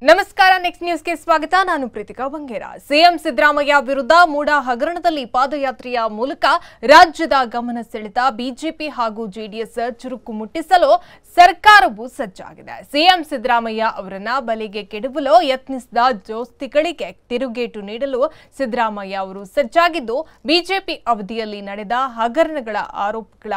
ನಮಸ್ಕಾರ next news ಗೆ ಸ್ವಾಗತ ನಾನು ಪ್ರೀತಿಕಾ ಬಂಗೇರ ಸಿಎಂ ಸಿದ್ದರಾಮಯ್ಯ ವಿರುದ್ಧ ಮೂಡ ಹಗರಣದಲ್ಲಿ ಪಾದಯಾತ್ರೆಯ ಮೂಲಕ ರಾಜ್ಯದ ಗಮನ ಸೆಳೆದ ಬಿಜೆಪಿ ಹಾಗೂ ಜೆಡಿಎಸ್ ಚುರುಕು ಮುಟ್ಟಿಸಲು ಸರ್ಕಾರವು ಸಜ್ಜಾಗಿದೆ ಸಿಎಂ ಸಿದ್ದರಾಮಯ್ಯ ಅವರನ್ನ ಬಲಿಗೆ ಕೆಡವಲು ಯತ್ನಿಸಿದ ಜೋಸ್ತಿಗಳಿಗೆ ತಿರುಗೇಟು ನೀಡಲು ಸಿದ್ದರಾಮಯ್ಯ ಅವರು ಸಜ್ಜಾಗಿದ್ದು ಬಿಜೆಪಿ ಅವಧಿಯಲ್ಲಿ ನಡೆದ ಹಗರಣಗಳ ಆರೋಪಗಳ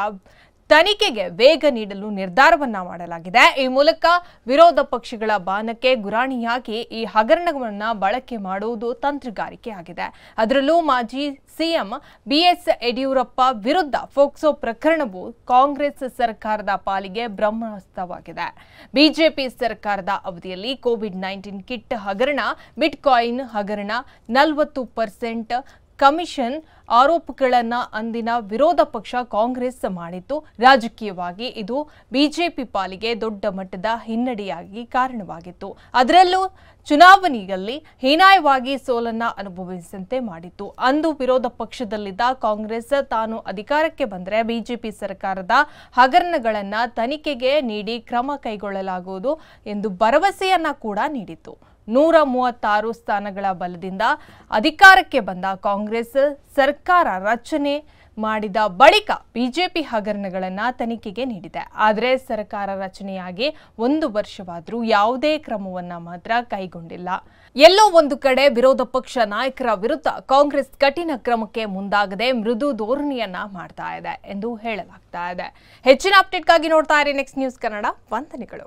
ತನಿಖೆಗೆ ವೇಗ ನೀಡಲು ನಿರ್ಧಾರವನ್ನ ಮಾಡಲಾಗಿದೆ ಈ ಮೂಲಕ ವಿರೋಧ ಪಕ್ಷಗಳ ಬಾಣಕ್ಕೆ ಗುರಾಣಿಯಾಗಿ ಈ ಹಗರಣವನ್ನು ಬಳಕೆ ಮಾಡುವುದು ತಂತ್ರಗಾರಿಕೆಯಾಗಿದೆ ಅದರಲ್ಲೂ ಮಾಜಿ ಸಿಎಂ ಬಿಎಸ್ ಯಡಿಯೂರಪ್ಪ ವಿರುದ್ಧ ಫೋಕ್ಸೋ ಪ್ರಕರಣವು ಕಾಂಗ್ರೆಸ್ ಸರ್ಕಾರದ ಪಾಲಿಗೆ ಬ್ರಹ್ಮಾಸ್ತ್ರವಾಗಿದೆ ಬಿಜೆಪಿ ಸರ್ಕಾರದ ಅವಧಿಯಲ್ಲಿ ಕೋವಿಡ್-19 ಕಿಟ್ ಹಗರಣ ಬಿಟ್ಕಾಯಿನ್ ಹಗರಣ 40% ಕಮಿಷನ್ ಆರೋಪಗಳನ್ನು ಅಂದಿನ ವಿರೋಧ ಪಕ್ಷ ಕಾಂಗ್ರೆಸ್ ಮಾಡಿತ್ತು ರಾಜಕೀಯವಾಗಿ ಇದು ಬಿಜೆಪಿ ಪಾಲಿಗೆ ದೊಡ್ಡ ಮಟ್ಟದ ಹಿನ್ನಡೆಯಾಗಿ ಕಾರಣವಾಗಿತ್ತು ಅದರಲ್ಲೂ ಚುನಾವಣೆಯಲ್ಲಿ ಹೀನಾಯವಾಗಿ ಸೋಲನ್ನ ಅನುಭವಿಸಂತೆ ಮಾಡಿತ್ತು ಅಂದು ವಿರೋಧ ಪಕ್ಷದಲ್ಲಿದ್ದ ಕಾಂಗ್ರೆಸ್ ತಾನು ಅಧಿಕಾರಕ್ಕೆ ಬಂದರೆ ಬಿಜೆಪಿ ಸರ್ಕಾರದ ಹಗರಣಗಳನ್ನು ತನಿಖೆಗೆ ನೀಡಿ ಕ್ರಮ ಕೈಗೊಳ್ಳಲಾಗುವುದು ಎಂದು ಭರವಸೆಯನ್ನ ಕೂಡ ನೀಡಿತ್ತು 136 ಸ್ಥಾನಗಳ ಬಲದಿಂದ ಅಧಿಕಾರಕ್ಕೆ ಬಂದ ಕಾಂಗ್ರೆಸ್ ಸರ್ಕಾರ ರಚನೆ ಮಾಡಿದ ಬಳಿಕ ಬಿಜೆಪಿ ಹಗರಣಗಳನ್ನು ತನಿಖೆಗೆ ನೀಡಿದೆ ಆದರೆ ಸರ್ಕಾರ ರಚನೆಯಾಗಿ 1 ವರ್ಷವಾದರೂ ಯಾವುದೇ ಕ್ರಮವನ್ನ ಮಾತ್ರ ಕೈಗೊಂಡಿಲ್ಲ ಎಲ್ಲೋ ಒಂದು ಕಡೆ ವಿರೋಧ ಪಕ್ಷ ನಾಯಕರ ವಿರುದ್ಧ ಕಾಂಗ್ರೆಸ್ ಕಠಿಣ ಕ್ರಮಕ್ಕೆ ಮುಂದಾಗದೆ ಮೃದು ಧೋರಣೆಯನ್ನ ಮಾಡ್ತಾ ಇದೆ ಎಂದು ಹೇಳಲಾಗ್ತಾ ಇದೆ ಹೆಚ್ಚಿನ ಅಪ್ಡೇಟ್ಗಾಗಿ ನೋಡ್ತಾ ಇರಿ ನೆಕ್ಸ್ಟ್ ನ್ಯೂಸ್ ಕನ್ನಡ ವಂದನೆಗಳು